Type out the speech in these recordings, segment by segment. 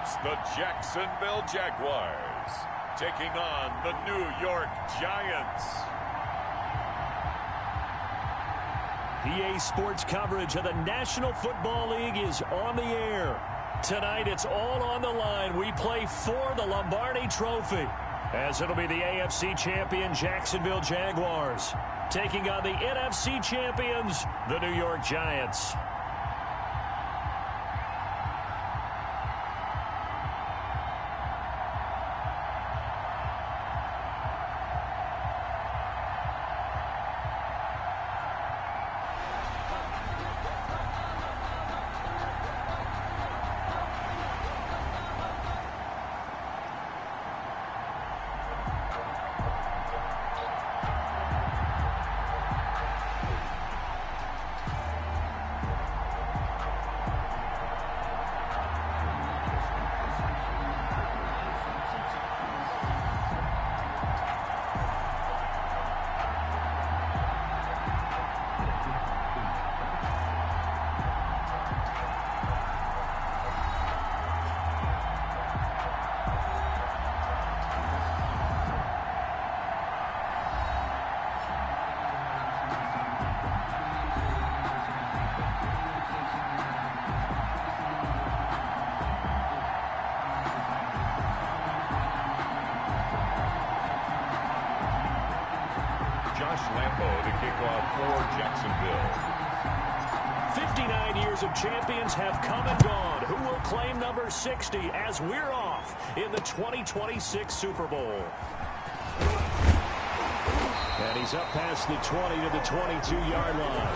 It's the Jacksonville Jaguars taking on the New York Giants. PA Sports coverage of the National Football League is on the air. Tonight, it's all on the line. We play for the Lombardi Trophy, as it'll be the AFC champion Jacksonville Jaguars taking on the NFC champions, the New York Giants. To kick off for Jacksonville. 59 years of champions have come and gone. Who will claim number 60 as we're off in the 2026 Super Bowl? And he's up past the 20 to the 22-yard line.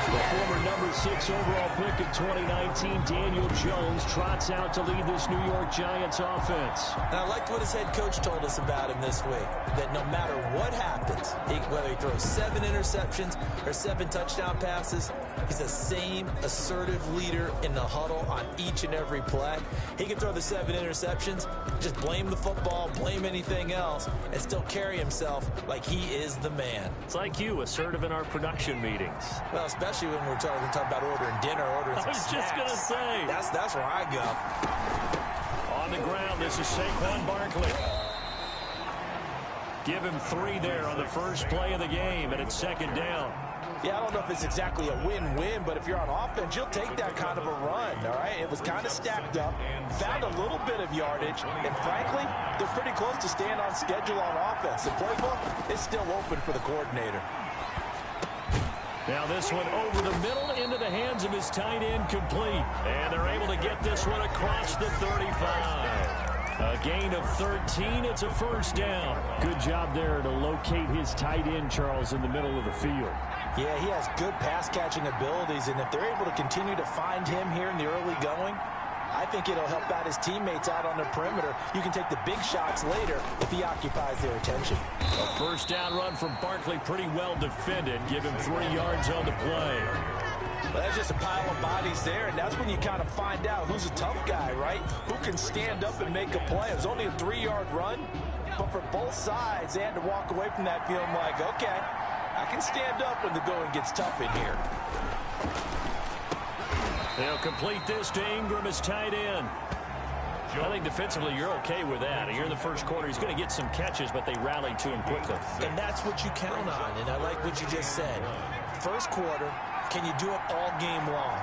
The former number 6 overall pick of 2019, Daniel Jones, trots out to lead this New York Giants offense. And I liked what his head coach told us about him this week, that no matter what happens, whether he throws 7 interceptions or 7 touchdown passes, he's the same assertive leader in the huddle on each and every play. He can throw the 7 interceptions, just blame the football, blame anything else, and still carry himself like he is the man. It's like you, assertive in our production meetings. Well, especially when we're talking about ordering dinner, ordering some snacks. I was just going to say. That's where I go. On the ground, this is Saquon Barkley. Give him 3 there on the first play of the game, and it's second down. Yeah, I don't know if it's exactly a win-win, but if you're on offense, you'll take that kind of a run, all right? It was kind of stacked up, found a little bit of yardage, and frankly, they're pretty close to staying on schedule on offense. The playbook is still open for the coordinator. Now this one over the middle into the hands of his tight end, complete. And they're able to get this one across the 35. A gain of 13. It's a first down. Good job there to locate his tight end, Charles, in the middle of the field. Yeah, he has good pass-catching abilities, and if they're able to continue to find him here in the early going, I think it'll help out his teammates out on the perimeter. You can take the big shots later if he occupies their attention. A first down run from Barkley, pretty well defended. Give him 3 yards on the play. Well, that's just a pile of bodies there, and that's when you kind of find out who's a tough guy, right? Who can stand up and make a play. It was only a 3-yard run, but for both sides, they had to walk away from that feeling like, okay, I can stand up when the going gets tough in here. They'll complete this to Ingram as tight end. I think defensively you're okay with that. Here in the first quarter, he's going to get some catches, but they rallied to him quickly. And that's what you count on, and I like what you just said. First quarter, can you do it all game long?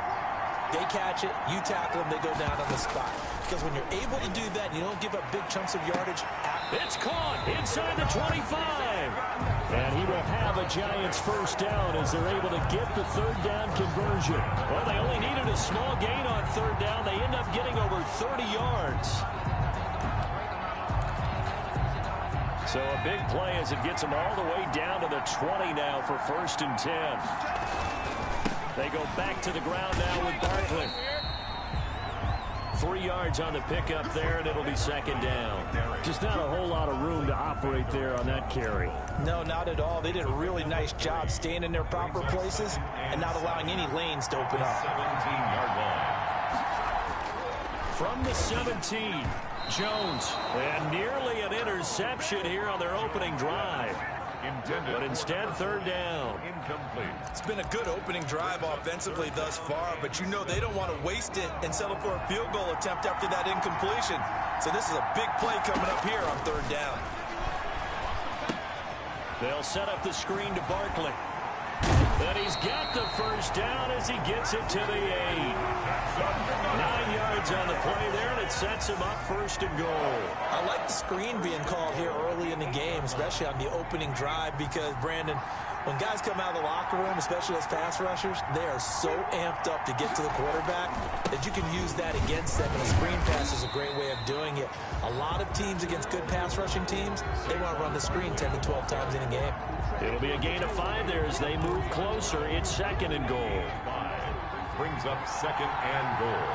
They catch it, you tackle them, they go down on the spot. Because when you're able to do that, you don't give up big chunks of yardage. It's caught inside the 25. And he will have a Giants first down as they're able to get the third down conversion. Well, they only needed a small gain on third down. They end up getting over 30 yards. So a big play as it gets them all the way down to the 20 now for first and 10. They go back to the ground now with Barkley. 3 yards on the pickup there, and it'll be second down. Just not a whole lot of room to operate there on that carry. No, not at all. They did a really nice job staying in their proper places and not allowing any lanes to open up. 17-yard line. From the 17, Jones. And nearly an interception here on their opening drive. Intended. But instead, third down. Incomplete. It's been a good opening drive offensively thus far, but you know they don't want to waste it and settle for a field goal attempt after that incompletion. So this is a big play coming up here on third down. They'll set up the screen to Barkley. And he's got the first down as he gets it to the 8. 9 yards on the play there, and it sets him up first and goal. I like the screen being called here early in the game, especially on the opening drive, because, Brandon, when guys come out of the locker room, especially those pass rushers, they are so amped up to get to the quarterback that you can use that against them, and a screen pass is a great way of doing it. A lot of teams against good pass rushing teams, they want to run the screen 10 to 12 times in a game. It'll be a gain of 5 there as they move closer. It's second and goal. 5 brings up second and goal.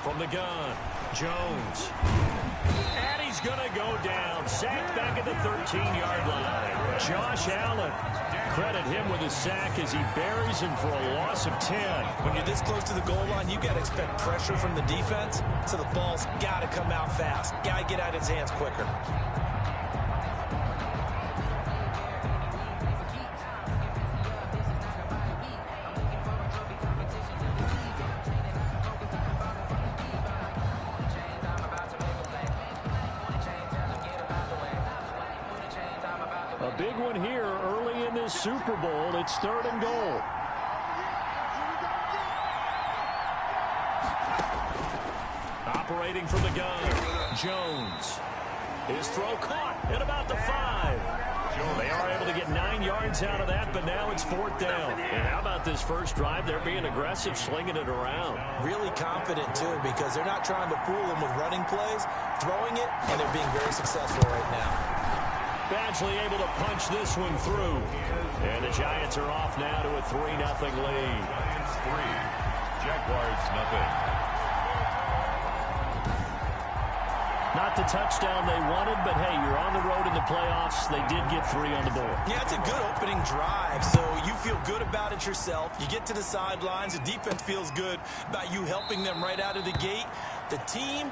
From the gun, Jones. And he's going to go down. Sacked back at the 13-yard line. Josh Allen. Credit him with his sack as he buries him for a loss of 10. When you're this close to the goal line, you got to expect pressure from the defense, so the ball's got to come out fast. Got to get out of his hands quicker. A big one here early in this Super Bowl. It's third and goal. Operating from the gun, Jones. His throw caught at about the 5. They are able to get 9 yards out of that, but now it's fourth down. And how about this first drive? They're being aggressive, slinging it around. Really confident, too, because they're not trying to fool them with running plays, throwing it, and they're being very successful right now. Badgley able to punch this one through. And the Giants are off now to a 3-0 lead. Giants 3, Jaguars nothing. Not the touchdown they wanted, but hey, you're on the road in the playoffs. They did get 3 on the board. Yeah, it's a good opening drive, so you feel good about it yourself. You get to the sidelines. The defense feels good about you helping them right out of the gate. The team,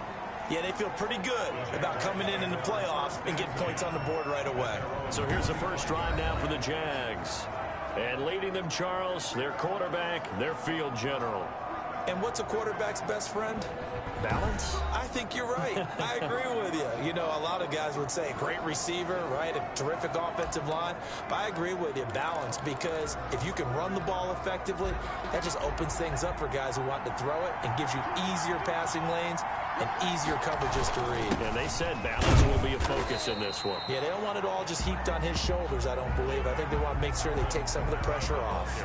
yeah, they feel pretty good about coming in the playoffs and getting points on the board right away. So here's the first drive now for the Jags. And leading them, Charles, their quarterback, their field general. And what's a quarterback's best friend? Balance? I think you're right. I agree with you. You know, a lot of guys would say great receiver, right? A terrific offensive line. But I agree with you, balance, because if you can run the ball effectively, that just opens things up for guys who want to throw it and gives you easier passing lanes and easier coverages to read. And they said balance will be a focus in this one. Yeah, they don't want it all just heaped on his shoulders, I don't believe. I think they want to make sure they take some of the pressure off.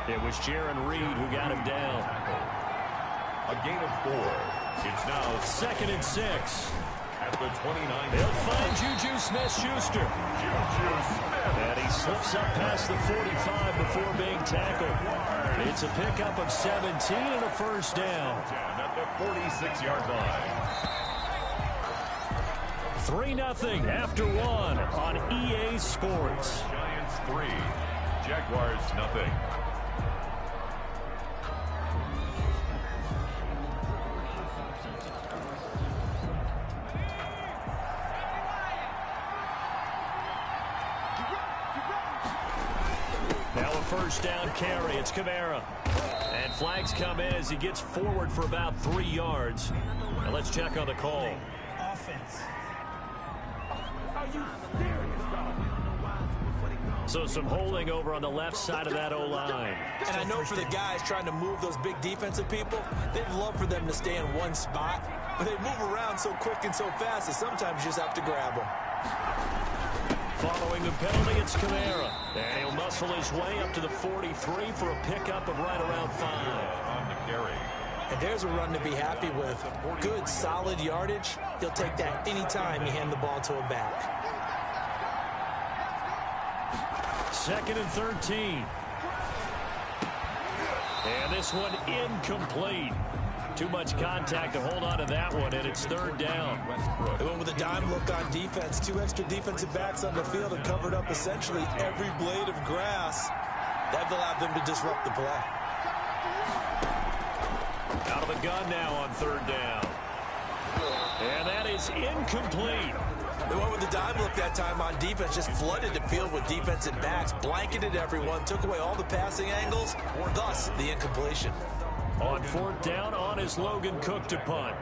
It was Jaron Reed who got him down. A gain of 4. It's now second and 6. At the 29. They'll find Juju Smith-Schuster. Juju Smith. And he slips up past the 45 before being tackled. It's a pickup of 17 and a first down. At the 46-yard line. 3-0 after 1 on EA Sports. Giants 3, Jaguars nothing. Now a first down carry. It's Kamara. And flags come in as he gets forward for about 3 yards. Now let's check on the call. Offense. So some holding over on the left side of that O-line. And I know for the guys trying to move those big defensive people, they'd love for them to stay in one spot. But they move around so quick and so fast that sometimes you just have to grab them. Following the penalty, it's Kamara. And he'll muscle his way up to the 43 for a pickup of right around 5. On the carry. And there's a run to be happy with. Good, solid yardage. He'll take that anytime you hand the ball to a back. Second and 13. And this one incomplete. Too much contact to hold on to that one, and it's third down. They went with a dime look on defense. 2 extra defensive backs on the field and covered up essentially every blade of grass. That allowed them to disrupt the play. Out of the gun now on third down. And that is incomplete. They went with the dime look that time on defense, just flooded the field with defensive backs, blanketed everyone, took away all the passing angles, thus the incompletion. On fourth down, on is Logan Cook to punt.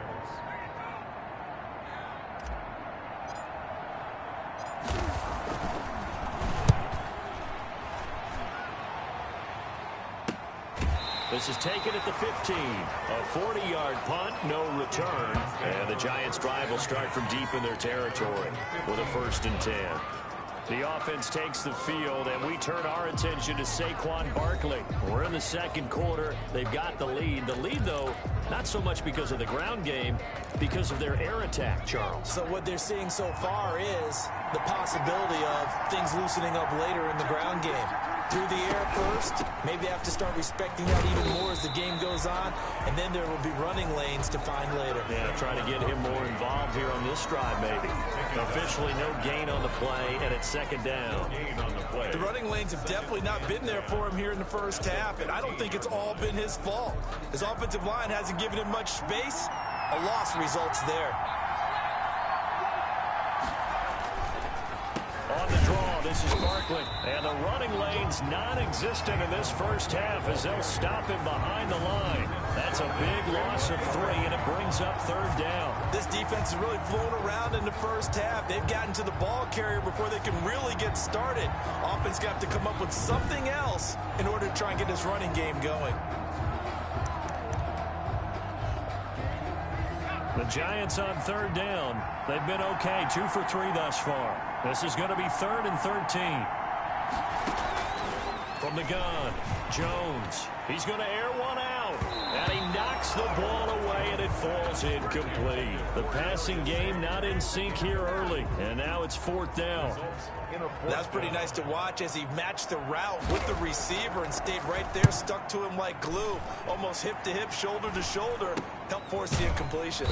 This is taken at the 15. A 40-yard punt, no return. And the Giants' drive will start from deep in their territory with a 1st and 10. The offense takes the field, and we turn our attention to Saquon Barkley. We're in the second quarter. They've got the lead. The lead, though, not so much because of the ground game, because of their air attack, Charles. So what they're seeing so far is the possibility of things loosening up later in the ground game. Through the air first, maybe they have to start respecting that even more as the game goes on, and then there will be running lanes to find later. Yeah, trying to get him more involved here on this drive, maybe. Officially no gain on the play, and it's 2nd down. The running lanes have definitely not been there for him here in the first half, and I don't think it's all been his fault. His offensive line hasn't given him much space. A loss results there. On the draw, this is Barkley. And the running lane's non-existent in this first half as they'll stop him behind the line. That's a big loss of 3, and it brings up 3rd down. This defense has really flown around in the first half. They've gotten to the ball carrier before they can really get started. Offense got to come up with something else in order to try and get this running game going. The Giants on 3rd down. They've been okay, 2 for 3 thus far. This is going to be 3rd and 13. From the gun, Jones. He's going to air one out. And he knocks the ball away, and it falls incomplete. The passing game not in sync here early. And now it's 4th down. That's pretty nice to watch as he matched the route with the receiver and stayed right there, stuck to him like glue. Almost hip to hip, shoulder to shoulder. Helped force the incompletion.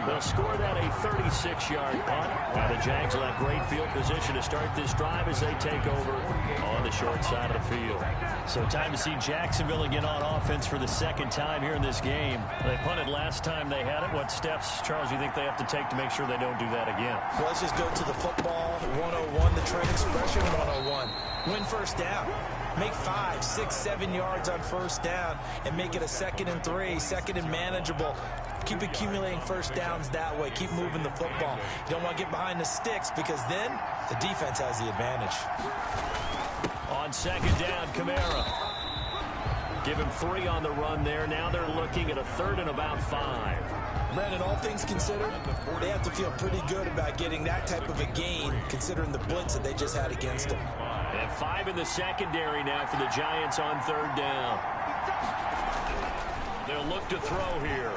They'll score that a 36-yard punt. Now the Jags will have great field position to start this drive as they take over on the short side of the field. So time to see Jacksonville again on offense for the 2nd time here in this game. They punted last time they had it. What steps, Charles, do you think they have to take to make sure they don't do that again? Well, let's just go to the football 101, the trade expression 101. Win first down. Make 5, 6, 7 yards on first down and make it a 2nd and 3, 2nd and manageable. Keep accumulating first downs that way. Keep moving the football. You don't want to get behind the sticks because then the defense has the advantage. On 2nd down, Kamara. Give him 3 on the run there. Now they're looking at a 3rd and about 5. Brandon, all things considered, they have to feel pretty good about getting that type of a gain considering the blitz that they just had against them. And 5 in the secondary now for the Giants on 3rd down. They'll look to throw here.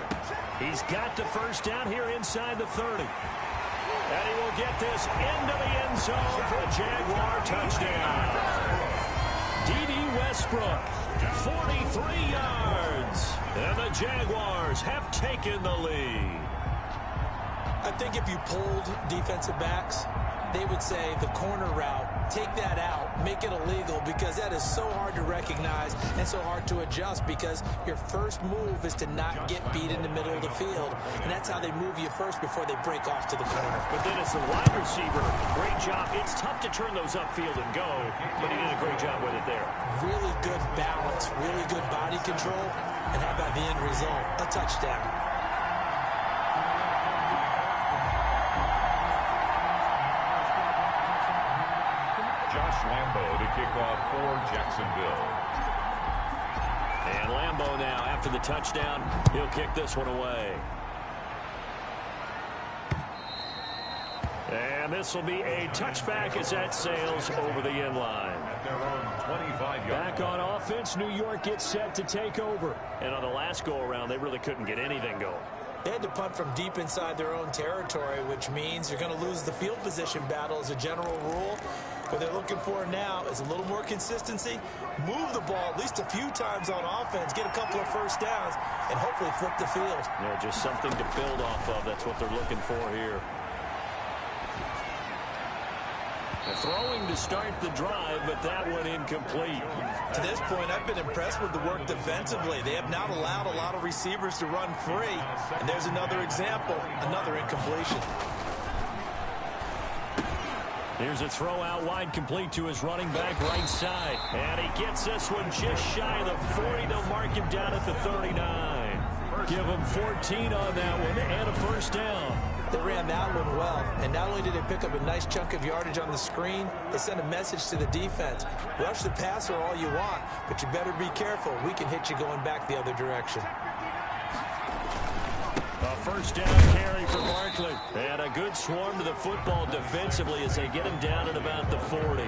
He's got the first down here inside the 30. And he will get this into the end zone for a Jaguar touchdown. D.D. Westbrook, 43 yards. And the Jaguars have taken the lead. I think if you polled defensive backs, they would say the corner route, take that out, make it illegal, because that is so hard to recognize and so hard to adjust because your first move is to not get beat in the middle of the field, and that's how they move you first before they break off to the corner. But then as the wide receiver, great job. It's tough to turn those upfield and go, but he did a great job with it there. Really good balance, really good body control, and how about the end result? A touchdown. Lambeau to kick off for Jacksonville. And Lambeau now, after the touchdown, he'll kick this one away. And this will be a touchback as that sails over the end line. Back on offense, New York gets set to take over. And on the last go-around, they really couldn't get anything going. They had to punt from deep inside their own territory, which means you're going to lose the field position battle as a general rule. What they're looking for now is a little more consistency, move the ball at least a few times on offense, get a couple of first downs, and hopefully flip the field. Yeah, just something to build off of. That's what they're looking for here. Throwing to start the drive, but that one incomplete. To this point, I've been impressed with the work defensively. They have not allowed a lot of receivers to run free. And there's another example, another incompletion. Here's a throw out wide, complete to his running back right side. And he gets this one just shy of the 40. They'll mark him down at the 39. Give him 14 on that one and a first down. They ran that one well, and not only did they pick up a nice chunk of yardage on the screen, they sent a message to the defense. Rush the passer all you want, but you better be careful. We can hit you going back the other direction. A first down carry for Barkley. And a good swarm to the football defensively as they get him down at about the 40.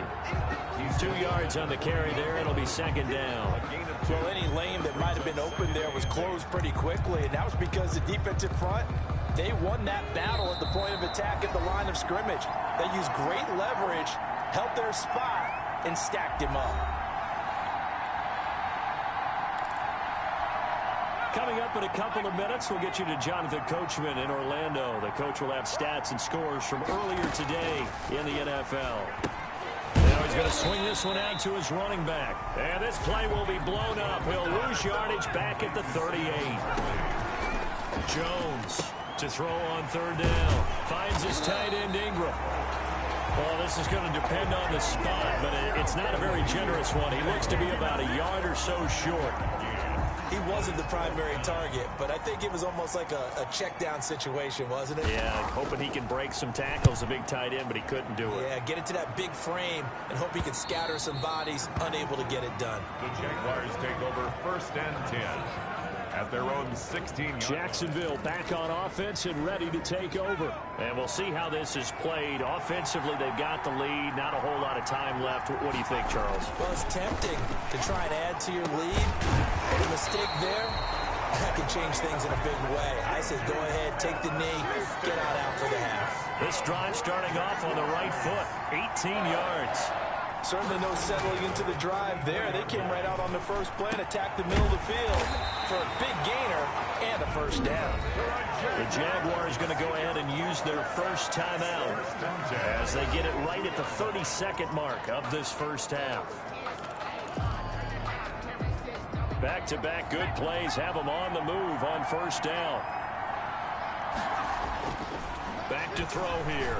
2 yards on the carry there. It'll be second down. Well, any lane that might have been open there was closed pretty quickly, and that was because the defensive front, they won that battle at the point of attack at the line of scrimmage. They used great leverage, held their spot, and stacked him up. Coming up in a couple of minutes, we'll get you to Jonathan Coachman in Orlando. The coach will have stats and scores from earlier today in the NFL. Now he's going to swing this one out to his running back. And this play will be blown up. He'll lose yardage back at the 38. Jones to throw on third down. Finds his tight end Ingram. Well, this is going to depend on the spot, but it's not a very generous one. He looks to be about a yard or so short. He wasn't the primary target, but I think it was almost like a check down situation, wasn't it? Yeah, hoping he can break some tackles, a big tight end, but he couldn't do it. Yeah, get it to that big frame and hope he can scatter some bodies, unable to get it done. The Jaguars take over 1st and 10 at their own 16. Jacksonville back on offense and ready to take over. And we'll see how this is played. Offensively, they've got the lead. Not a whole lot of time left. What do you think, Charles? Well, it's tempting to try and add to your lead. But a mistake there, that can change things in a big way. I said go ahead, take the knee, get out for the half. This drive starting off on the right foot. 18 yards. Certainly no settling into the drive there. They came right out on the first play and attacked the middle of the field for a big gainer and a first down. The Jaguars going to go ahead and use their first timeout as they get it right at the 32nd mark of this first half. Back-to-back good plays have them on the move on first down. Back to throw here.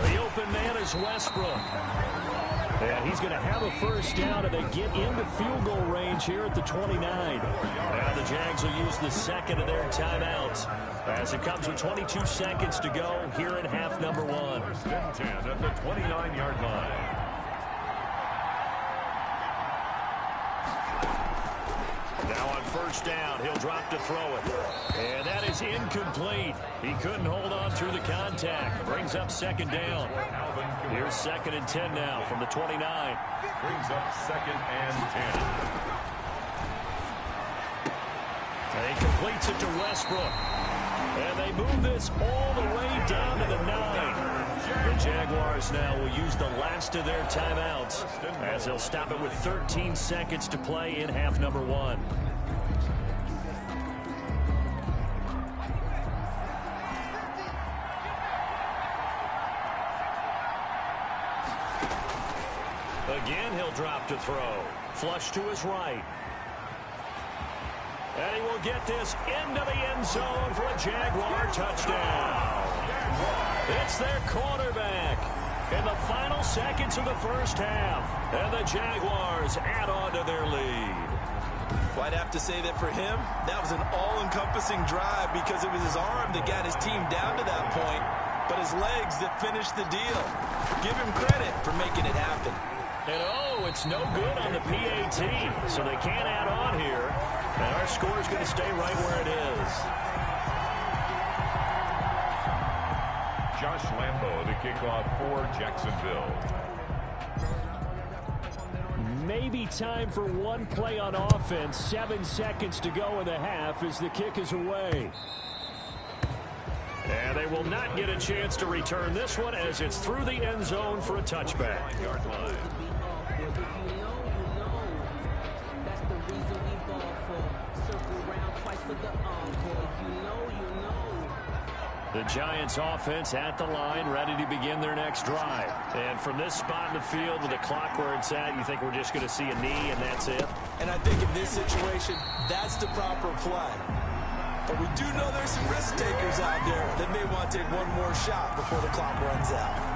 The open man is Westbrook. And he's going to have a first down, and they get into field goal range here at the 29. Now the Jags will use the second of their timeouts as it comes with 22 seconds to go here in half number 1. 1st and 10 at the 29-yard line. Now on first down, he'll drop to throw it. And that is incomplete. He couldn't hold on through the contact. Brings up second down. Here's 2nd and 10 now from the 29. Brings up 2nd and 10. And he completes it to Westbrook. And they move this all the way down to the 9. The Jaguars now will use the last of their timeouts as they'll stop it with 13 seconds to play in half number 1. Again, he'll drop to throw. Flush to his right. And he will get this into the end zone for a Jaguar touchdown. It's their quarterback in the final seconds of the first half. And the Jaguars add on to their lead. Well, I'd have to say that for him, that was an all-encompassing drive because it was his arm that got his team down to that point, but his legs that finished the deal. Give him credit for making it happen. And oh, it's no good on the PAT, so they can't add on here. And our score is going to stay right where it is. Josh Lambo to kick off for Jacksonville. Maybe time for one play on offense. 7 seconds to go in the half as the kick is away. And they will not get a chance to return this one as it's through the end zone for a touchback. Yard line. The Giants offense at the line, ready to begin their next drive. And from this spot in the field with the clock where it's at, you think we're just going to see a knee and that's it? And I think in this situation, that's the proper play. But we do know there's some risk takers out there that may want to take one more shot before the clock runs out.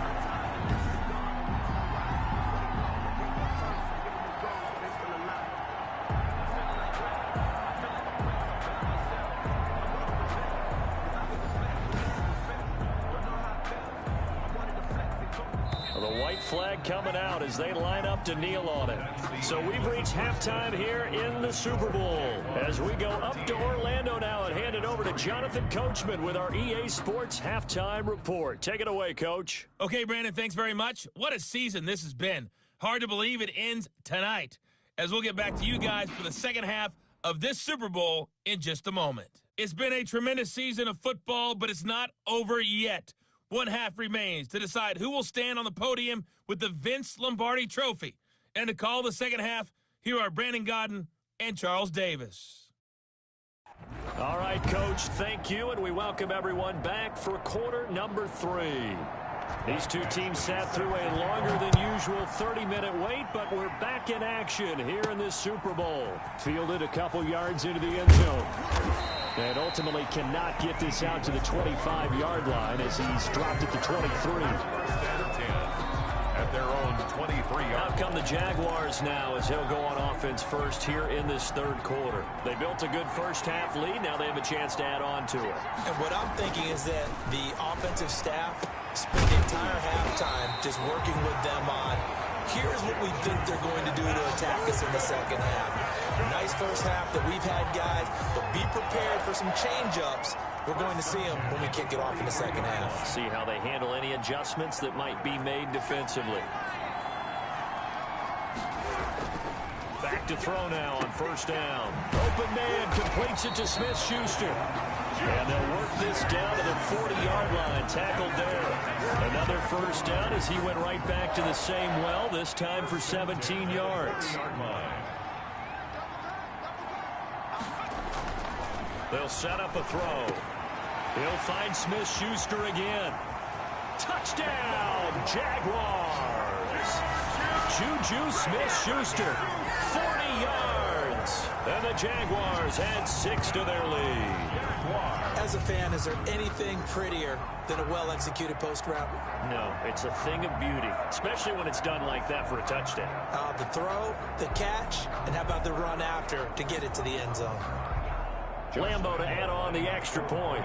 The white flag coming out as they line up to kneel on it. So we've reached halftime here in the Super Bowl. As we go up to Orlando now and hand it over to Jonathan Coachman with our EA Sports Halftime Report. Take it away, Coach. Okay, Brandon, thanks very much. What a season this has been. Hard to believe it ends tonight, as we'll get back to you guys for the second half of this Super Bowl in just a moment. It's been a tremendous season of football, but it's not over yet. One half remains to decide who will stand on the podium with the Vince Lombardi Trophy. And to call the second half, here are Brandon Godden and Charles Davis. All right, Coach, thank you, and we welcome everyone back for quarter number 3. These two teams sat through a longer than usual 30-minute wait, but we're back in action here in this Super Bowl. Fielded a couple yards into the end zone. And ultimately cannot get this out to the 25-yard line as he's dropped at the 23. At their own 23-yard. Out come the Jaguars now as he'll go on offense first here in this third quarter. They built a good first half lead. Now they have a chance to add on to it. And what I'm thinking is that the offensive staff spent the entire halftime just working with them on, here's what we think they're going to do to attack us in the second half. Nice first half that we've had, guys, but be prepared for some change-ups. We're going to see them when we kick it off in the second half. See how they handle any adjustments that might be made defensively. Back to throw now on first down. Open man completes it to Smith-Schuster. And they'll work this down to the 40-yard line. Tackled there. Another first down as he went right back to the same well, this time for 17 yards. They'll set up a throw. He'll find Smith-Schuster again. Touchdown, Jaguars. Juju Smith-Schuster, 40 yards. And the Jaguars add 6 to their lead. As a fan, is there anything prettier than a well-executed post route? No, it's a thing of beauty, especially when it's done like that for a touchdown. The throw, the catch, and how about the run after to get it to the end zone? Lambo to add on the extra point.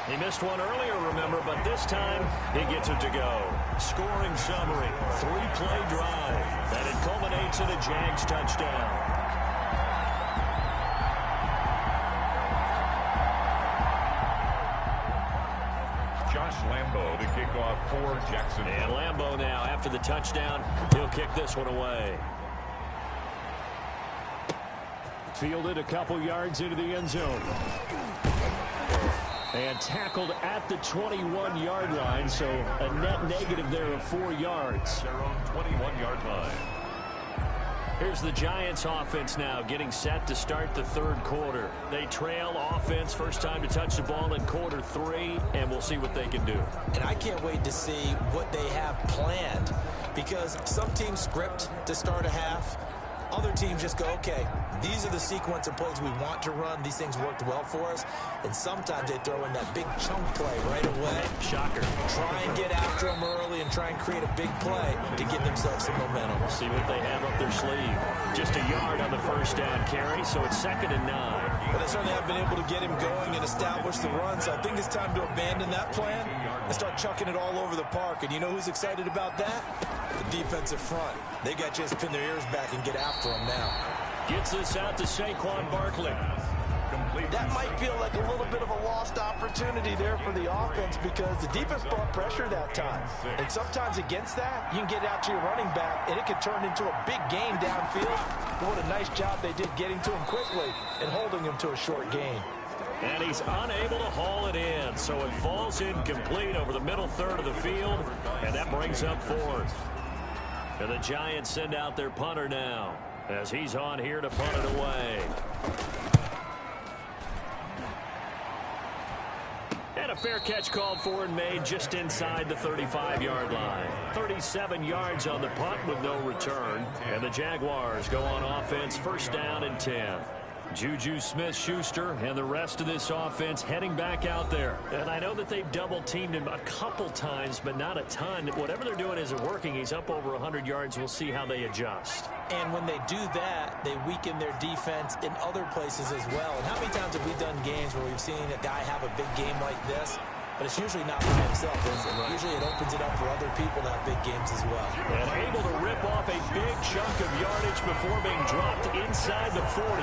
He missed one earlier, remember, but this time he gets it to go. Scoring summary, 3-play drive, and it culminates in a Jags touchdown. Lambo to kick off for Jacksonville. And Lambo now, after the touchdown, he'll kick this one away. Fielded a couple yards into the end zone. And tackled at the 21-yard line, so a net negative there of 4 yards. Their own 21-yard line. Here's the Giants offense now getting set to start the third quarter. They trail offense, first time to touch the ball in quarter 3, and we'll see what they can do. And I can't wait to see what they have planned, because some teams script to start a half. Other teams just go, okay, these are the sequence of plays we want to run. These things worked well for us. And sometimes they throw in that big chunk play right away. Shocker. Try and get after them early and try and create a big play to give themselves some momentum. See what they have up their sleeve. Just a yard on the first down carry, so it's 2nd and 9. But they certainly have been able to get him going and establish the run. So I think it's time to abandon that plan and start chucking it all over the park. And you know who's excited about that? The defensive front. They got a chance to pin their ears back and get after him now. Gets this out to Saquon Barkley. That might feel like a little bit of a lost opportunity there for the offense, because the defense brought pressure that time. And sometimes against that, you can get out to your running back, and it can turn into a big gain downfield. But what a nice job they did getting to him quickly and holding him to a short gain. And he's unable to haul it in, so it falls incomplete over the middle third of the field, and that brings up 4th. And the Giants send out their punter now, as he's on here to punt it away. fair catch called for and made just inside the 35-yard line. 37 yards on the punt with no return. And the Jaguars go on offense, first down and 10. Juju Smith-Schuster and the rest of this offense heading back out there. And I know that they've double-teamed him a couple times, but not a ton. Whatever they're doing isn't working. He's up over 100 yards. We'll see how they adjust. And when they do that, they weaken their defense in other places as well. And how many times have we done games where we've seen a guy have a big game like this? But it's usually not by himself, is it? Usually it opens it up for other people to have big games as well. And able to rip off a big chunk of yardage before being dropped inside the 40.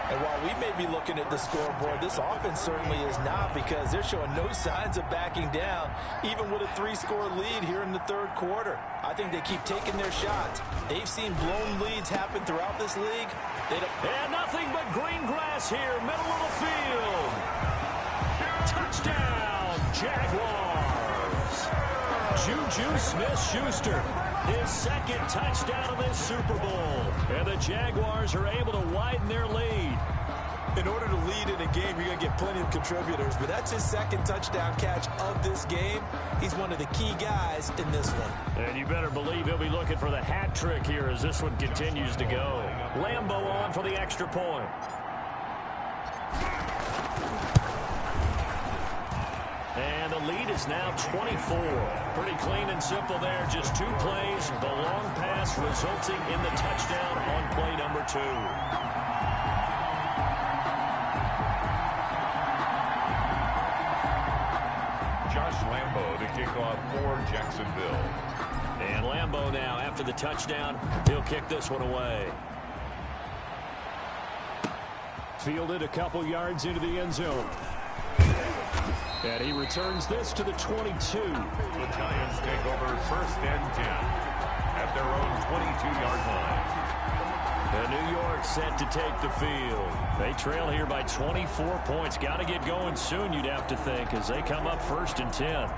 And while we may be looking at the scoreboard, this offense certainly is not, because they're showing no signs of backing down, even with a 3-score lead here in the third quarter. I think they keep taking their shots. They've seen blown leads happen throughout this league. And nothing but green grass here, middle of the field. Touchdown, Jaguars. Juju Smith-Schuster, his second touchdown of this Super Bowl. And the Jaguars are able to widen their lead. In order to lead in a game, you're going to get plenty of contributors, but that's his second touchdown catch of this game. He's one of the key guys in this one. And you better believe he'll be looking for the hat trick here as this one continues to go. Lambo on for the extra point. And the lead is now 24. Pretty clean and simple there. Just 2 plays. The long pass resulting in the touchdown on play number 2. Josh Lambo, the kickoff for Jacksonville. And Lambo now, after the touchdown, he'll kick this one away. Fielded a couple yards into the end zone. And he returns this to the 22. The Giants take over first and 10 at their own 22-yard line. And New York set to take the field. They trail here by 24 points. Got to get going soon, you'd have to think, as they come up first and 10.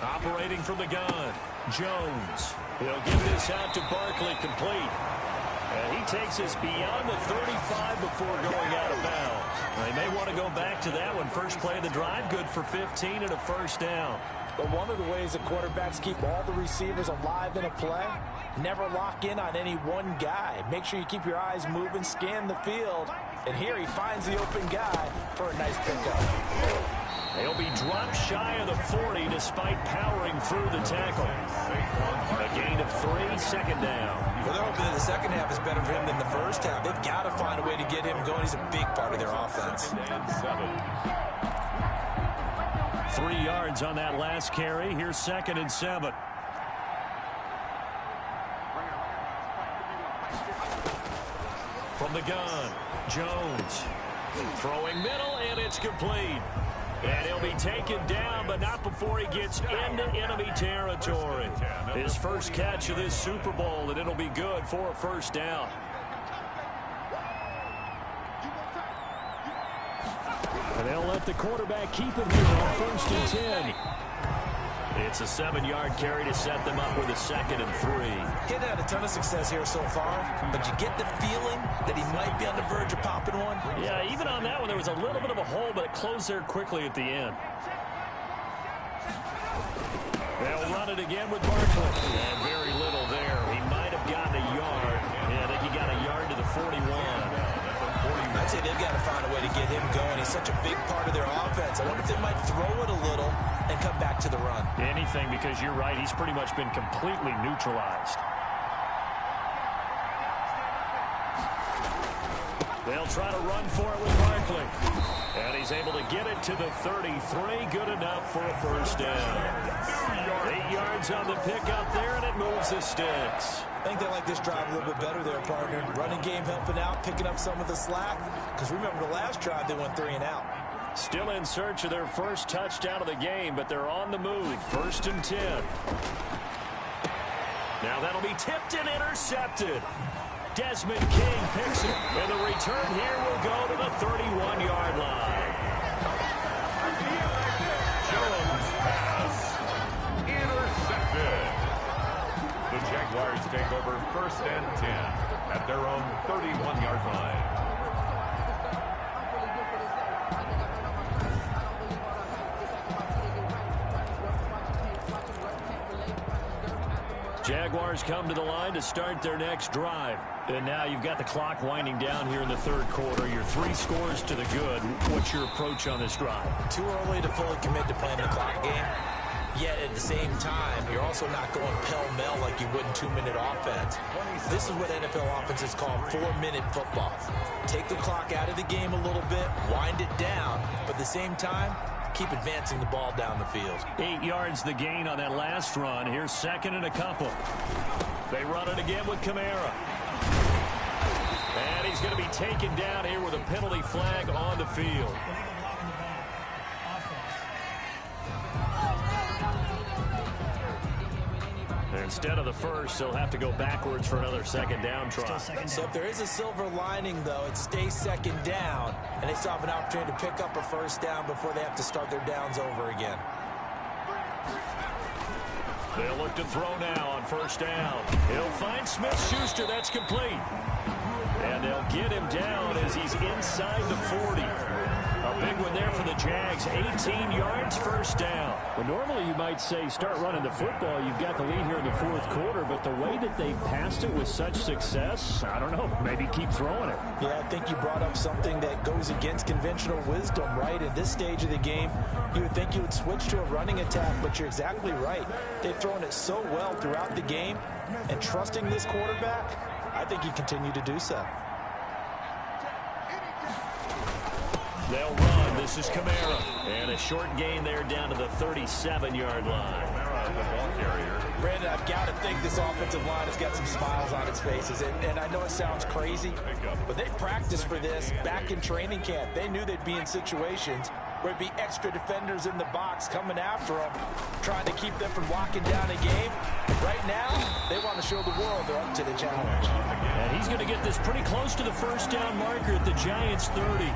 Operating from the gun, Jones. He'll give this out to Barkley, complete. And he takes us beyond the 35 before going out of bounds. They may want to go back to that one. First play of the drive, good for 15 and a first down. But one of the ways that quarterbacks keep all the receivers alive in a play, never lock in on any one guy. Make sure you keep your eyes moving, scan the field. And here he finds the open guy for a nice pickup. They'll be dropped shy of the 40 despite powering through the tackle. A gain of 3, second down. Well, they're hoping that the second half is better for him than the first half. They've got to find a way to get him going. He's a big part of their offense. 3 yards on that last carry. Here's second and 7. From the gun, Jones. Throwing middle, and it's complete. And he'll be taken down, but not before he gets into enemy territory. His first catch of this Super Bowl, and it'll be good for a first down. And they'll let the quarterback keep it here on first and 10. It's a 7-yard carry to set them up with a second and 3. He's had a ton of success here so far, but you get the feeling that he might be on the verge of popping one. Yeah, even on that one, there was a little bit of a hole, but it closed there quickly at the end. They'll run it again with Barkley. And very little there. He might have gotten a yard. Yeah, I think he got a yard to the 41. I'd say they've got to find a way to get him going. He's such a big part of their offense. I wonder if they might throw it a little and come back to the run. Anything, because you're right, he's pretty much been completely neutralized. They'll try to run for it with Barkley. And he's able to get it to the 33. Good enough for a first down. 8 yards on the pickup there, and it moves the sticks. I think they like this drive a little bit better there, partner. Running game helping out, picking up some of the slack. Because remember, the last drive, they went 3 and out. Still in search of their first touchdown of the game, but they're on the move. First and 10. Now that'll be tipped and intercepted. Desmond King picks it, and the return here will go to the 31-yard line. Jaguars take over 1st and 10 at their own 31-yard line. Jaguars come to the line to start their next drive. And now you've got the clock winding down here in the third quarter. You're 3 scores to the good. What's your approach on this drive? Too early to fully commit to playing the clock game. Yet at the same time, you're also not going pell-mell like you would in 2-minute offense. This is what NFL offenses call 4-minute football. Take the clock out of the game a little bit, wind it down, but at the same time, keep advancing the ball down the field. 8 yards the gain on that last run. Here's 2nd and a couple. They run it again with Kamara. And he's going to be taken down here with a penalty flag on the field. Instead of the first, they'll have to go backwards for another 2nd down try. So if there is a silver lining, though, it stays 2nd down, and they still have an opportunity to pick up a 1st down before they have to start their downs over again. They'll look to throw now on 1st down. He'll find Smith-Schuster. That's complete. And they'll get him down as he's inside the 40. A big one there for the Jags. 18 yards, 1st down. Well, normally you might say start running the football. You've got the lead here in the 4th quarter, but the way that they passed it with such success, I don't know, maybe keep throwing it. Yeah, I think you brought up something that goes against conventional wisdom, right? At this stage of the game, you would think you would switch to a running attack, but you're exactly right. They've thrown it so well throughout the game, and trusting this quarterback, I think you continue to do so. They'll run. This is Kamara. And a short gain there down to the 37-yard line. Kamara, the ball carrier. Brandon, I've got to think this offensive line has got some smiles on its faces. And I know it sounds crazy, but they practiced for this back in training camp. They knew they'd be in situations where it'd be extra defenders in the box coming after them, trying to keep them from locking down a game. Right now, they want to show the world they're up to the challenge. And he's going to get this pretty close to the 1st down marker at the Giants' 30.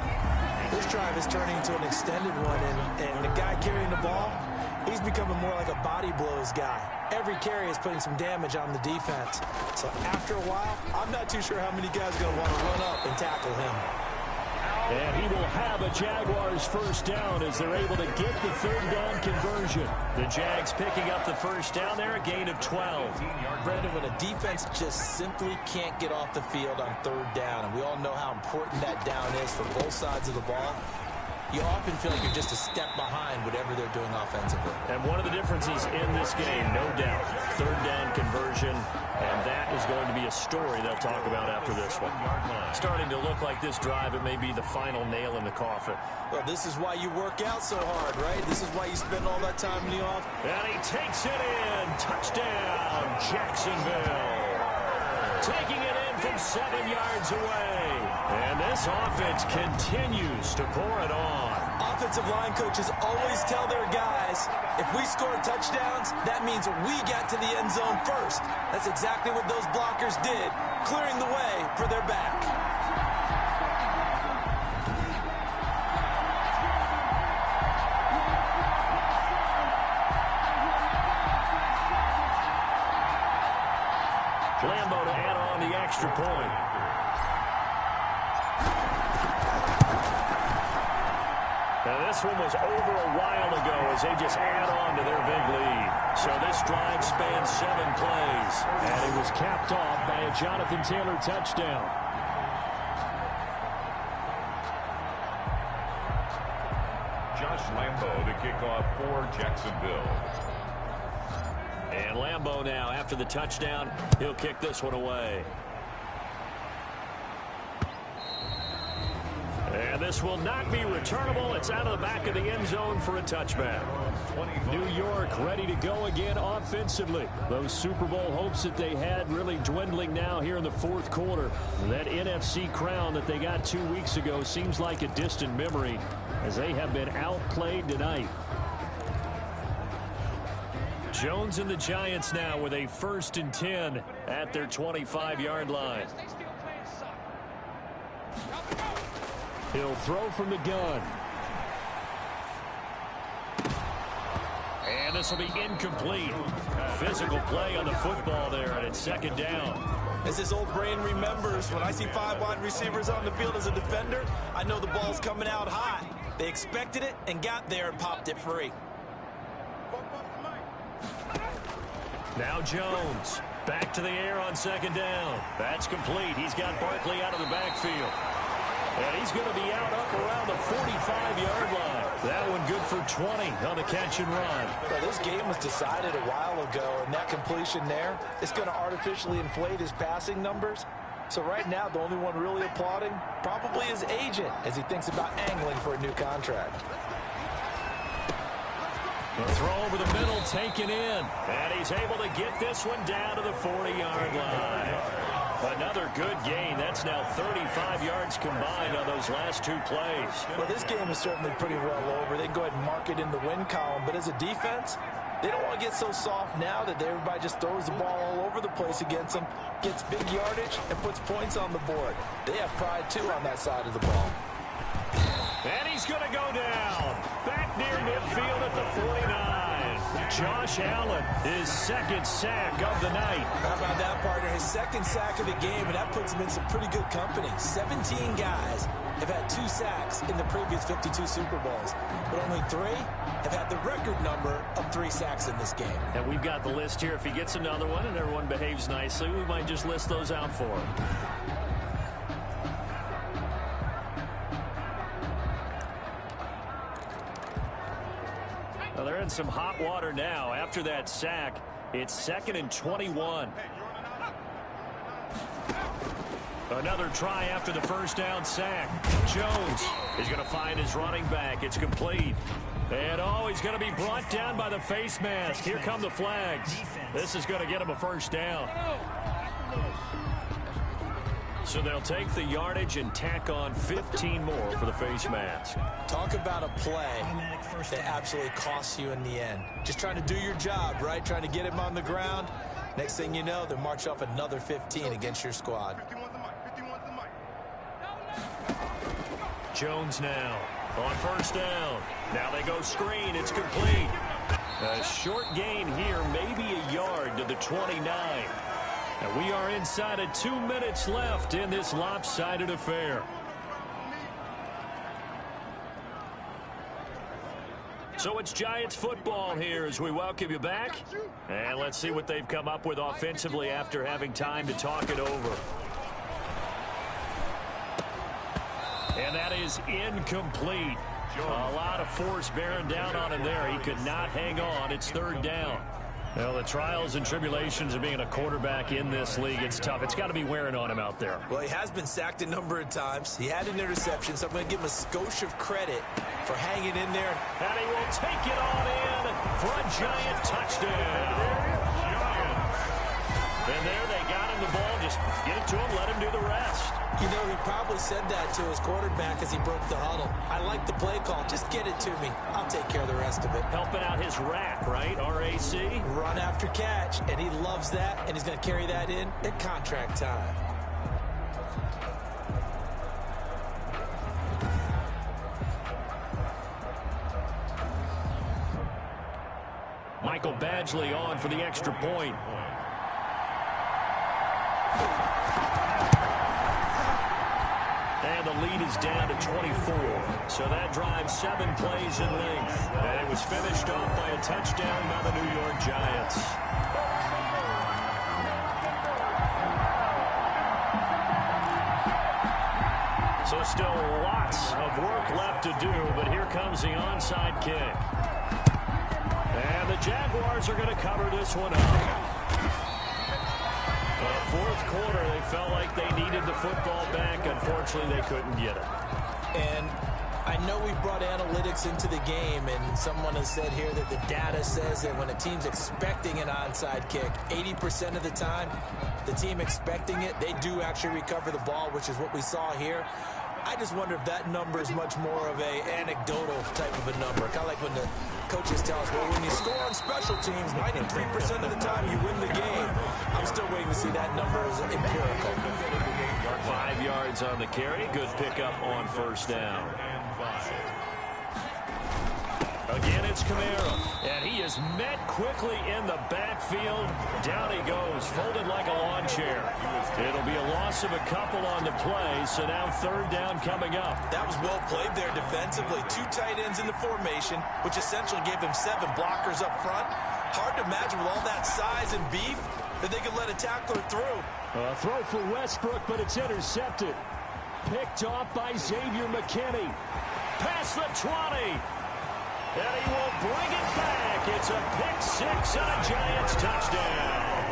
This drive is turning into an extended one, and the guy carrying the ball, he's becoming more like a body blows guy. Every carry is putting some damage on the defense. So after a while, I'm not too sure how many guys are going to want to run up and tackle him. And he will have a Jaguars 1st down as they're able to get the 3rd down conversion. The Jags picking up the 1st down there, a gain of 12. Brandon, when a defense just simply can't get off the field on 3rd down, and we all know how important that down is for both sides of the ball, you often feel like you're just a step behind whatever they're doing offensively. And one of the differences in this game, no doubt, 3rd down conversion, and that is going to be a story they'll talk about after this one. Starting to look like this drive, it may be the final nail in the coffin. Well, this is why you work out so hard, right? This is why you spend all that time in the office. And he takes it in. Touchdown, Jacksonville. Taking it in from 7 yards away. And this offense continues to pour it on. Offensive line coaches always tell their guys, if we score touchdowns, that means we got to the end zone first. That's exactly what those blockers did, clearing the way for their back. Lambo to add on the extra point. Now this one was over a while ago as they just add on to their big lead. So this drive spans 7 plays. And it was capped off by a Jonathan Taylor touchdown. Josh Lambo to kick off for Jacksonville. And Lambo now, after the touchdown, he'll kick this one away. And this will not be returnable. It's out of the back of the end zone for a touchback. New York ready to go again offensively. Those Super Bowl hopes that they had really dwindling now here in the 4th quarter. That NFC crown that they got 2 weeks ago seems like a distant memory as they have been outplayed tonight. Jones and the Giants now with a 1st and 10 at their 25-yard line. He'll throw from the gun. And this will be incomplete. Physical play on the football there, and it's second down. As his old brain remembers, when I see 5 wide receivers on the field as a defender, I know the ball's coming out hot. They expected it and got there and popped it free. Now Jones. Back to the air on second down. That's complete. He's got Barkley out of the backfield. And he's going to be out up around the 45-yard line. That one good for 20 on the catch and run. Well, this game was decided a while ago, and that completion there is going to artificially inflate his passing numbers. So right now, the only one really applauding probably his agent as he thinks about angling for a new contract. The throw over the middle, taken in. And he's able to get this one down to the 40-yard line. Another good gain. That's now 35 yards combined on those last 2 plays. Well, this game is certainly pretty well over. They can go ahead and mark it in the win column. But as a defense, they don't want to get so soft now that everybody just throws the ball all over the place against them, gets big yardage, and puts points on the board. They have pride, too, on that side of the ball. And he's going to go down. Back near midfield at the 49. Josh Allen, his second sack of the night. How about that, partner? His second sack of the game, and that puts him in some pretty good company. 17 guys have had 2 sacks in the previous 52 Super Bowls, but only 3 have had the record number of 3 sacks in this game. And we've got the list here. If he gets another one and everyone behaves nicely, we might just list those out for him. Well, they're in some hot water now. After that sack, it's 2nd and 21. Another try after the first down sack. Jones is going to find his running back. It's complete. And, he's going to be brought down by the face mask. Here come the flags. This is going to get him a first down. So they'll take the yardage and tack on 15 more for the face mask. Talk about a play that absolutely costs you in the end. Just trying to do your job, right? Trying to get him on the ground. Next thing you know, they march off another 15 against your squad. Jones now on first down. Now they go screen. It's complete. A short gain here, maybe a yard to the 29. And we are inside of 2 minutes left in this lopsided affair. So it's Giants football here as we welcome you back. And let's see what they've come up with offensively after having time to talk it over. And that is incomplete. A lot of force bearing down on him there. He could not hang on. It's 3rd down. Well, the trials and tribulations of being a quarterback in this league, it's tough. It's got to be wearing on him out there. Well, he has been sacked a number of times. He had an interception, so I'm going to give him a skosh of credit for hanging in there. And he will take it on in for a Giant touchdown. And there they got him the ball. Just get it to him, let him do the rest. You know, he probably said that to his quarterback as he broke the huddle. I like the play call. Just get it to me. I'll take care of the rest of it. Helping out his rack, right? R-A-C? Run after catch, and he loves that, and he's going to carry that in at contract time. Michael Badgley on for the extra point. And the lead is down to 24. So that drives 7 plays in length. And it was finished off by a touchdown by the New York Giants. So still lots of work left to do, but here comes the onside kick. And the Jaguars are going to cover this one up. Fourth quarter, they felt like they needed the football back. Unfortunately, they couldn't get it. And I know we brought analytics into the game, and someone has said here that the data says that when a team's expecting an onside kick, 80% of the time, the team expecting it, they do actually recover the ball, which is what we saw here. I just wonder if that number is much more of a anecdotal type of a number. Kind of like when the coaches tell us, well, when you score on special teams, 93% of the time you win the game. I'm still waiting to see that number as empirical. 5 yards on the carry. Good pickup on first down. Again, it's Kamara, and he is met quickly in the backfield. Down he goes, folded like a lawn chair. It'll be a loss of a couple on the play, so now third down coming up. That was well played there defensively. 2 tight ends in the formation, which essentially gave them 7 blockers up front. Hard to imagine with all that size and beef that they could let a tackler through. Throw for Westbrook, but it's intercepted. Picked off by Xavier McKinney. Past the 20. And he will bring it back. It's a pick-6 and a Giants touchdown.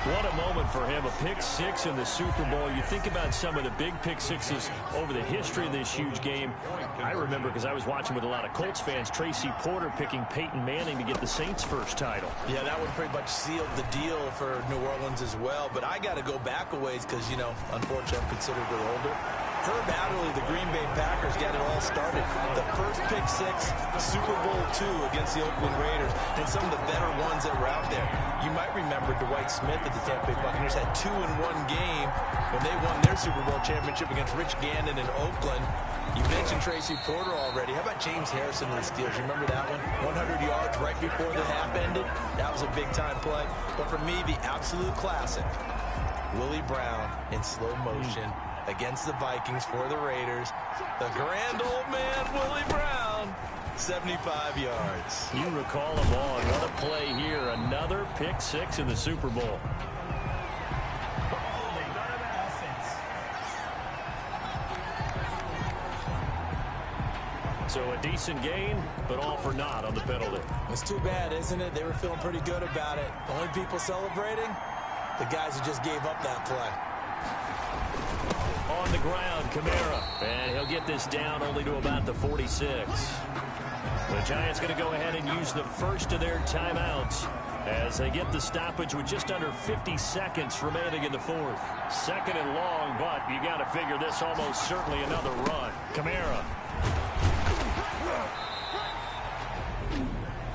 What a moment for him, a pick-6 in the Super Bowl. You think about some of the big pick-6s over the history of this huge game. I remember, because I was watching with a lot of Colts fans, Tracy Porter picking Peyton Manning to get the Saints' first title. Yeah, that one pretty much sealed the deal for New Orleans as well. But I got to go back a ways because, you know, unfortunately I'm considered a little older. Herb Adderley, the Green Bay Packers, got it all started. The first pick-6, Super Bowl II against the Oakland Raiders, and some of the better ones that were out there. You might remember Dwight Smith at the Tampa Bay Buccaneers had 2 in one game when they won their Super Bowl championship against Rich Gannon in Oakland. You mentioned Tracy Porter already. How about James Harrison with the Steelers? You remember that one? 100 yards right before the half ended. That was a big-time play. But for me, the absolute classic, Willie Brown in slow motion against the Vikings for the Raiders. The grand old man, Willie Brown, 75 yards. You recall them all. What a play here. Another pick-6 in the Super Bowl. So a decent gain, but all for naught on the penalty. It's too bad, isn't it? They were feeling pretty good about it. The only people celebrating, the guys who just gave up that play. On the ground, Kamara, and he'll get this down only to about the 46. The Giants going to go ahead and use the first of their timeouts as they get the stoppage with just under 50 seconds remaining in the fourth. Second and long, but you got to figure this almost certainly another run. Kamara.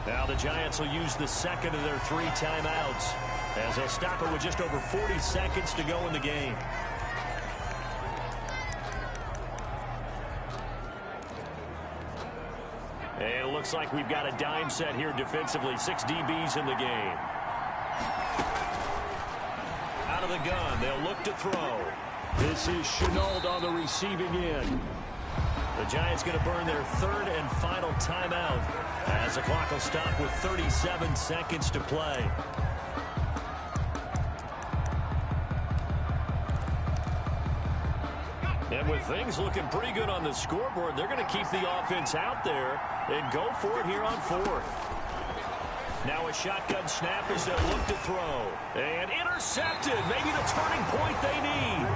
Now the Giants will use the second of their 3 timeouts as they'll stop it with just over 40 seconds to go in the game. And it looks like we've got a dime set here defensively. 6 DBs in the game. Out of the gun, they'll look to throw. This is Chenault on the receiving end. The Giants going to burn their 3rd and final timeout as the clock will stop with 37 seconds to play. And with things looking pretty good on the scoreboard, they're going to keep the offense out there and go for it here on 4th. Now a shotgun snap as they'll look to throw. And intercepted. Maybe the turning point they need.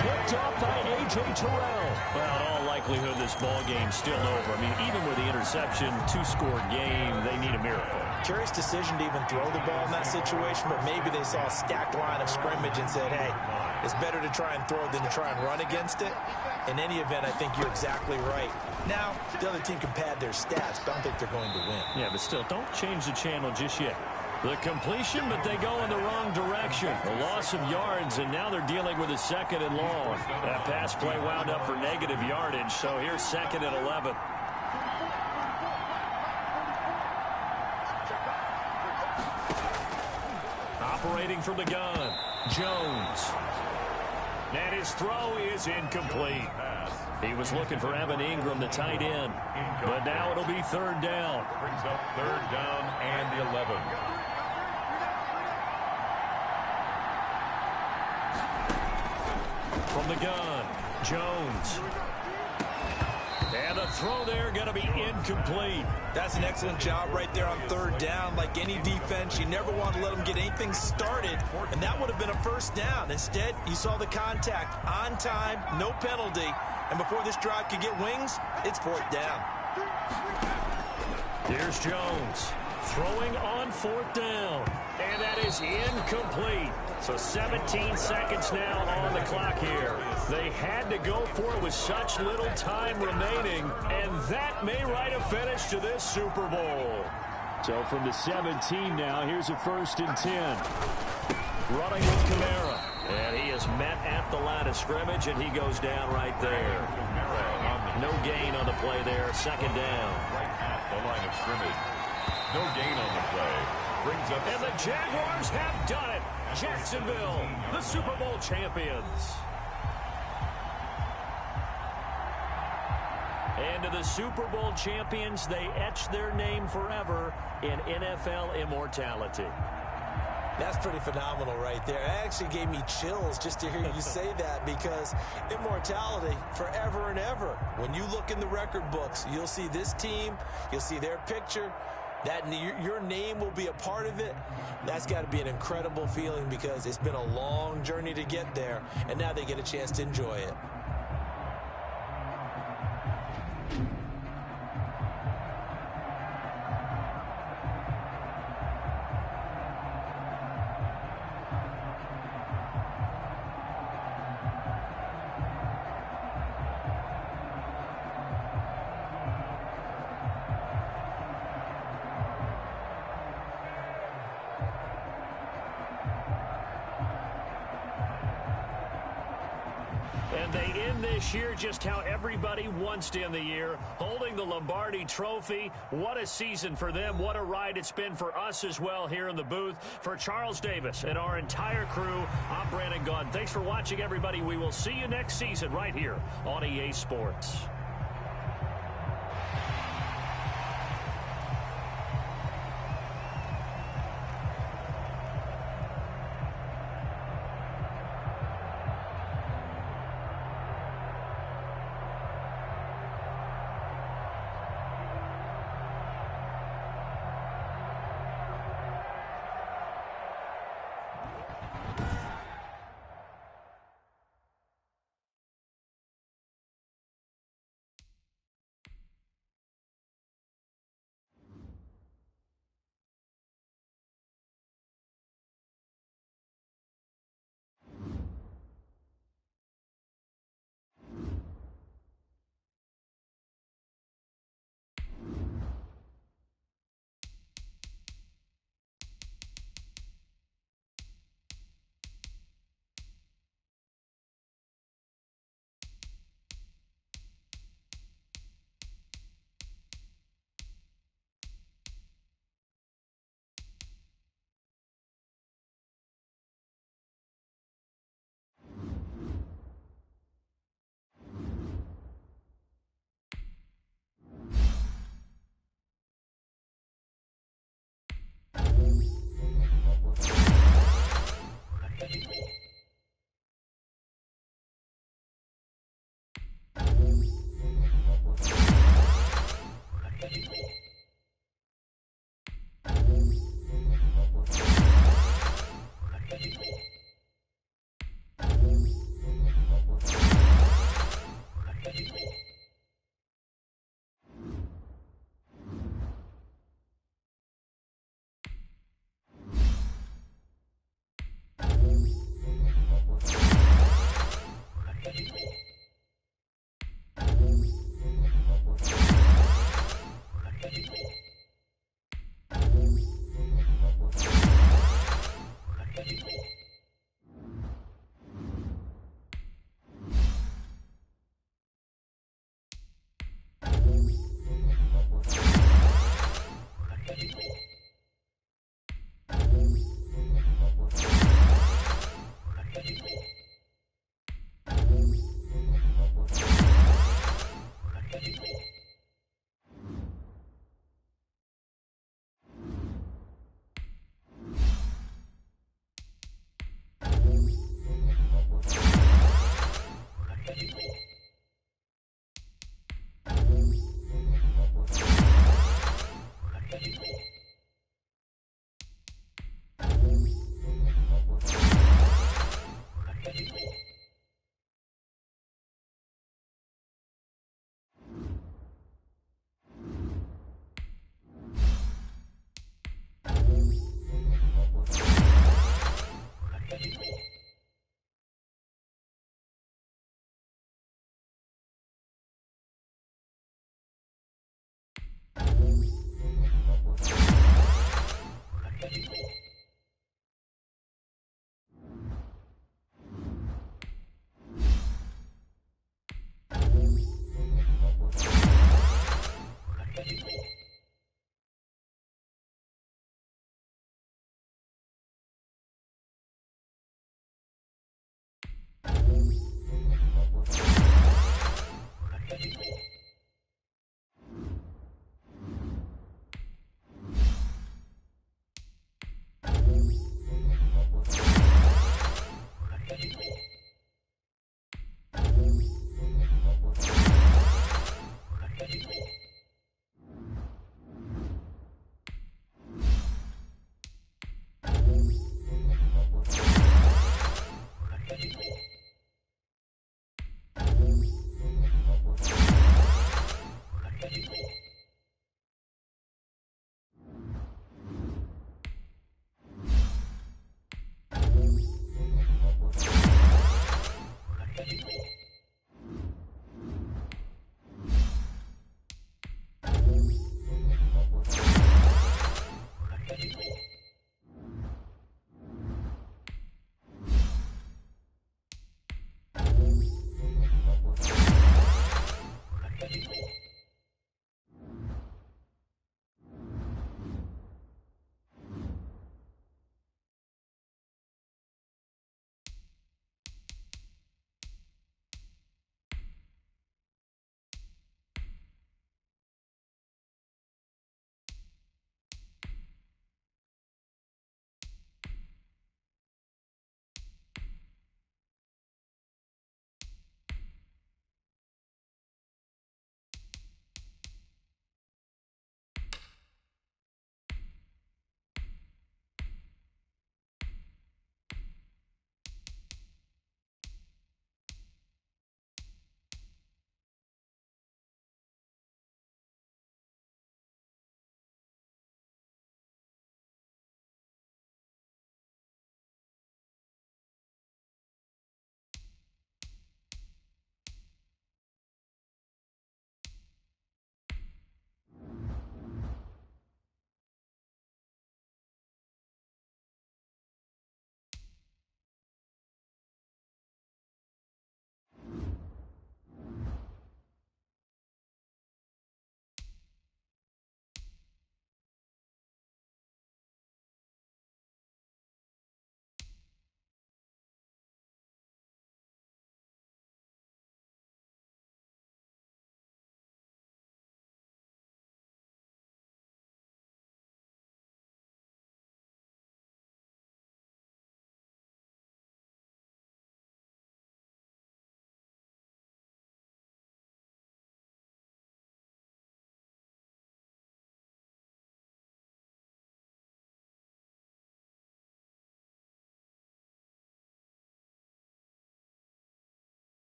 Picked off by A.J. Terrell. Well, in all likelihood, this ball game's still over. I mean, even with the interception, 2-score game, they need a miracle. Curious decision to even throw the ball in that situation, but maybe they saw a stacked line of scrimmage and said, hey, it's better to try and throw than to try and run against it. In any event, I think you're exactly right. Now, the other team can pad their stats, but I don't think they're going to win. Yeah, but still, don't change the channel just yet. The completion, but they go in the wrong direction. A loss of yards, and now they're dealing with a 2nd and long. That pass play wound up for negative yardage, so here's 2nd and 11. Operating from the gun, Jones. And his throw is incomplete. He was looking for Evan Ingram, the tight end. But now it'll be 3rd down. Brings up 3rd down and 11. From the gun, Jones. And the throw there going to be incomplete. That's an excellent job right there on 3rd down. Like any defense, you never want to let them get anything started, and that would have been a 1st down. Instead, you saw the contact on time, no penalty, and before this drive could get wings, it's 4th down. Here's Jones throwing on 4th down, and that is incomplete. So 17 seconds now on the clock here. They had to go for it with such little time remaining, and that may write a finish to this Super Bowl. So from the 17 now, here's a 1st and 10. Running with Kamara, and he is met at the line of scrimmage, and he goes down right there. No gain on the play there. Second down. Right at the line of scrimmage. No gain on the play. Brings up. And the Jaguars have done it. Jacksonville, the Super Bowl champions. And to the Super Bowl champions, they etch their name forever in NFL immortality. That's pretty phenomenal right there. It actually gave me chills just to hear you say that, because immortality forever and ever. When you look in the record books, you'll see this team, you'll see their picture, that your name will be a part of it. That's got to be an incredible feeling, because it's been a long journey to get there, and now they get a chance to enjoy it. And they end this year just how everybody wants to end the year, holding the Lombardi Trophy. What a season for them. What a ride it's been for us as well here in the booth. For Charles Davis and our entire crew, I'm Brandon Gunn. Thanks for watching, everybody. We will see you next season right here on EA Sports.